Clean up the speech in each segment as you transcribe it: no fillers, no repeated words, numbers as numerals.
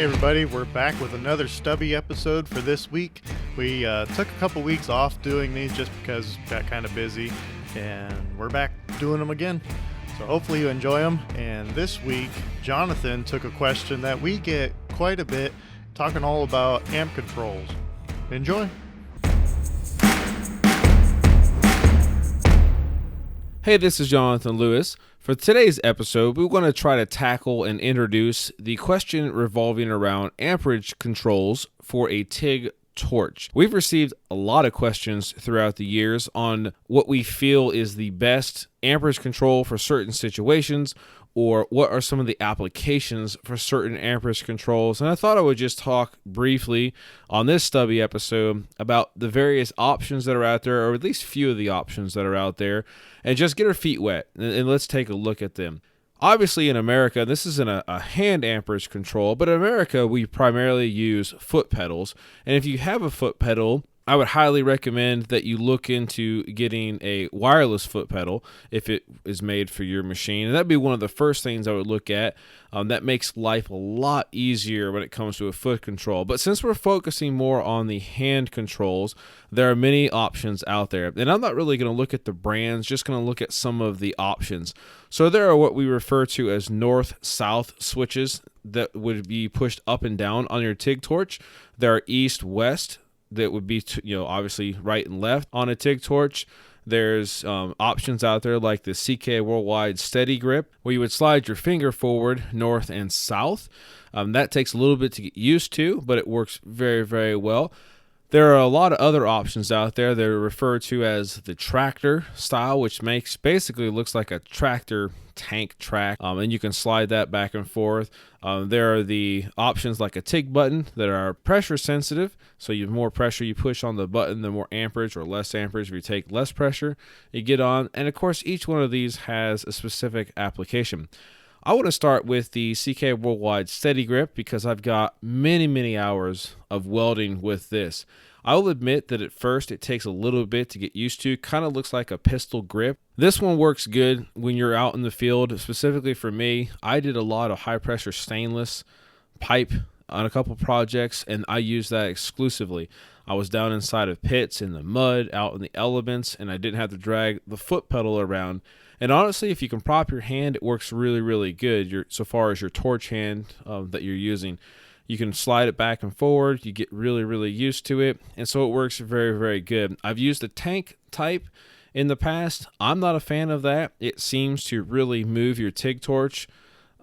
Hey everybody, we're back with another Stubby episode for this week. We took a couple weeks off doing these just because got kind of busy, and we're back doing them again. So hopefully you enjoy them. And this week, Jonathan took a question that we get quite a bit, talking all about amp controls. Enjoy. Hey, this is Jonathan Lewis. For today's episode, we're going to try to tackle and introduce the question revolving around amperage controls for a TIG torch. We've received a lot of questions throughout the years on what we feel is the best amperage control for certain situations, or what are some of the applications for certain amperage controls. And I thought I would just talk briefly on this Stubby episode about the various options that are out there, or at least few of the options that are out there, and just get our feet wet, and let's take a look at them. Obviously in America, this isn't a hand amperage control, but in America we primarily use foot pedals. And if you have a foot pedal, I would highly recommend that you look into getting a wireless foot pedal if it is made for your machine. And that'd be one of the first things I would look at. That makes life a lot easier when it comes to a foot control. But since we're focusing more on the hand controls, there are many options out there. And I'm not really going to look at the brands, just going to look at some of the options. So there are what we refer to as north-south switches that would be pushed up and down on your TIG torch. There are east-west that would be, obviously right and left on a TIG torch. There's options out there like the CK Worldwide Steady Grip, where you would slide your finger forward north and south. That takes a little bit to get used to, but it works very, very well. There are a lot of other options out there that are referred to as the tractor style, which basically looks like a tractor tank track, and you can slide that back and forth. There are the options like a TIG button that are pressure sensitive, so the more pressure you push on the button, the more amperage or less amperage. If you take less pressure, you get on. And of course, each one of these has a specific application. I want to start with the CK Worldwide Steady Grip because I've got many, many hours of welding with this. I will admit that at first it takes a little bit to get used to. Kind of looks like a pistol grip. This one works good when you're out in the field. Specifically for me, I did a lot of high pressure stainless pipe on a couple projects, and I used that exclusively. I was down inside of pits in the mud, out in the elements, and I didn't have to drag the foot pedal around. And honestly, if you can prop your hand, it works really, really good. So far as your torch hand that you're using, you can slide it back and forward. You get really, really used to it. And so it works very, very good. I've used a tank type in the past. I'm not a fan of that. It seems to really move your TIG torch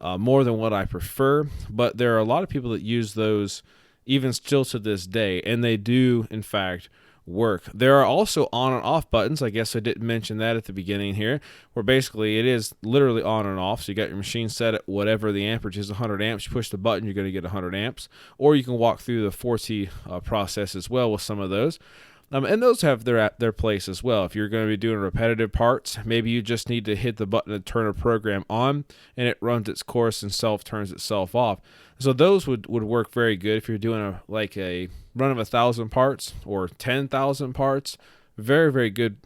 more than what I prefer. But there are a lot of people that use those even still to this day. And they do, in fact, work. There are also on and off buttons. I guess I didn't mention that at the beginning here, where basically it is literally on and off. So you got your machine set at whatever the amperage is, 100 amps. You push the button, you're going to get 100 amps. Or you can walk through the 4T process as well with some of those. And those have their place as well. If you're going to be doing repetitive parts, maybe you just need to hit the button and turn a program on, and it runs its course and turns itself off. So those would work very good if you're doing a run of 1,000 parts or 10,000 parts. Very, very good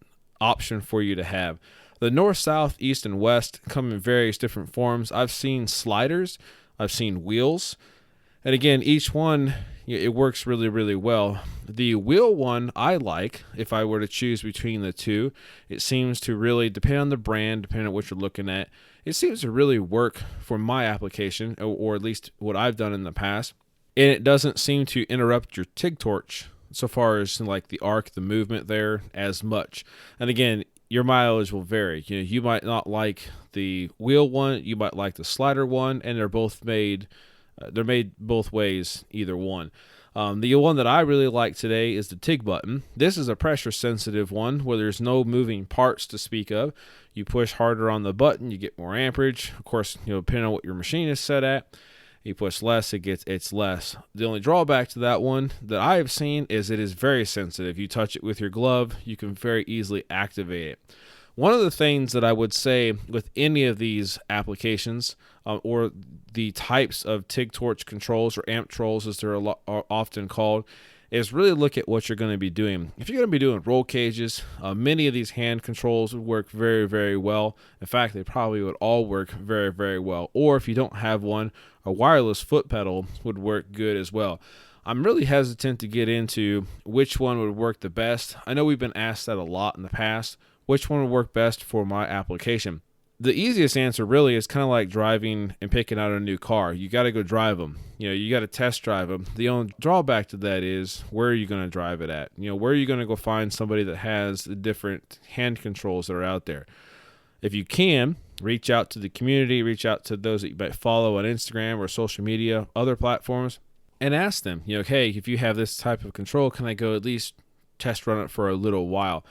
option for you to have. The north, south, east, and west come in various different forms. I've seen sliders. I've seen wheels. And again, each one, it works really, really well. The wheel one I like, if I were to choose between the two. It seems to really depend on the brand, depending on what you're looking at. It seems to really work for my application, or at least what I've done in the past. And it doesn't seem to interrupt your TIG torch so far as like the arc, the movement there as much. And again, your mileage will vary. You might not like the wheel one, you might like the slider one, and they're both made. They're made both ways, either one. The one that I really like today is the TIG button. This is a pressure-sensitive one where there's no moving parts to speak of. You push harder on the button, you get more amperage. Of course, depending on what your machine is set at, you push less, it's less. The only drawback to that one that I have seen is it is very sensitive. You touch it with your glove, you can very easily activate it. One of the things that I would say with any of these applications or the types of TIG torch controls, or amp trolls as they're often called, is really look at what you're going to be doing. If you're going to be doing roll cages, many of these hand controls would work very, very well. In fact, they probably would all work very, very well. Or if you don't have one, a wireless foot pedal would work good as well. I'm really hesitant to get into which one would work the best. I know we've been asked that a lot in the past. Which one would work best for my application? The easiest answer really is kind of like driving and picking out a new car. You got to go drive them. You got to test drive them. The only drawback to that is where are you going to drive it at? Where are you going to go find somebody that has the different hand controls that are out there? If you can, reach out to the community, reach out to those that you might follow on Instagram or social media, other platforms, and ask them, hey, if you have this type of control, can I go at least test run it for a little while?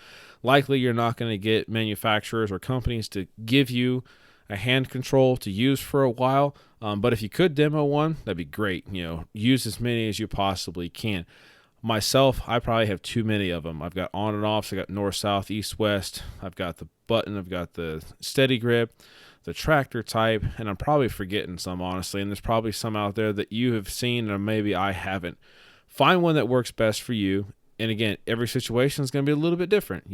Likely you're not going to get manufacturers or companies to give you a hand control to use for a while, but if you could demo one, that'd be great. Use as many as you possibly can. Myself, I probably have too many of them. I've got on and offs, I got north, south, east, west. I've got the button, I've got the steady grip, the tractor type, and I'm probably forgetting some, honestly, and there's probably some out there that you have seen or maybe I haven't. Find one that works best for you. And again, every situation is going to be a little bit different.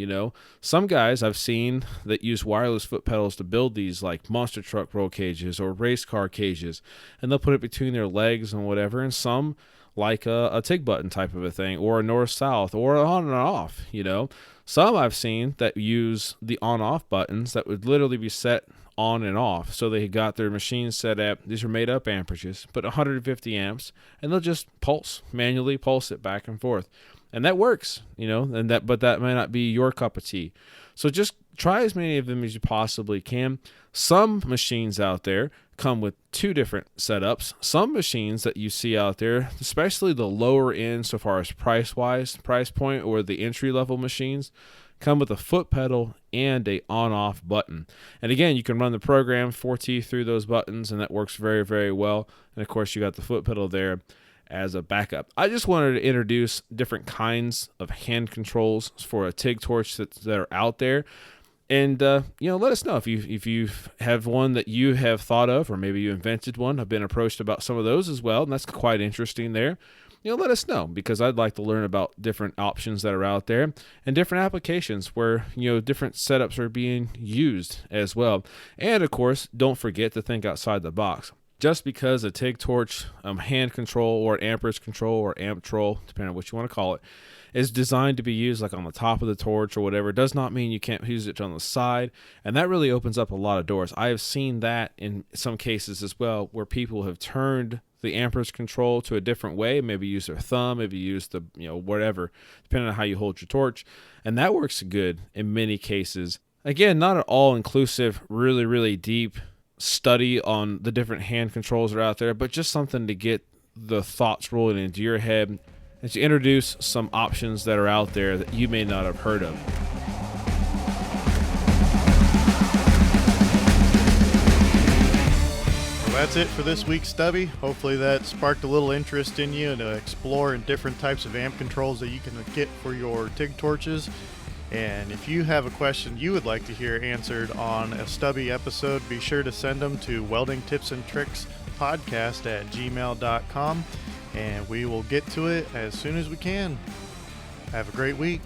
Some guys I've seen that use wireless foot pedals to build these like monster truck roll cages or race car cages, and they'll put it between their legs and whatever. And some like a TIG button type of a thing, or a north-south, or on and off. Some I've seen that use the on-off buttons that would literally be set on and off. So they got their machines set at, these are made up amperages, but 150 amps, and they'll just manually pulse it back and forth. And that works, but that may not be your cup of tea. So just try as many of them as you possibly can. Some machines out there come with two different setups. Some machines that you see out there, especially the lower end so far as price point, or the entry-level machines, come with a foot pedal and a on-off button. And again, you can run the program 4T through those buttons, and that works very, very well. And of course, you got the foot pedal there as a backup. I just wanted to introduce different kinds of hand controls for a TIG torch that are out there. And, let us know if you have one that you have thought of, or maybe you invented one. I've been approached about some of those as well, and that's quite interesting there. Let us know, because I'd like to learn about different options that are out there and different applications where, different setups are being used as well. And, of course, don't forget to think outside the box. Just because a TIG torch hand control or an amperage control or amp control, depending on what you want to call it, is designed to be used like on the top of the torch or whatever, does not mean you can't use it on the side. And that really opens up a lot of doors. I have seen that in some cases as well, where people have turned the amperage control to a different way, maybe use their thumb, maybe use the, whatever, depending on how you hold your torch. And that works good in many cases. Again, not an all-inclusive, really, really deep study on the different hand controls that are out there, but just something to get the thoughts rolling into your head and to introduce some options that are out there that you may not have heard of. Well, that's it for this week's Stubby. Hopefully that sparked a little interest in you to explore in different types of amp controls that you can get for your TIG torches. And if you have a question you would like to hear answered on a Stubby episode, be sure to send them to weldingtipsandtrickspodcast@gmail.com, and we will get to it as soon as we can. Have a great week.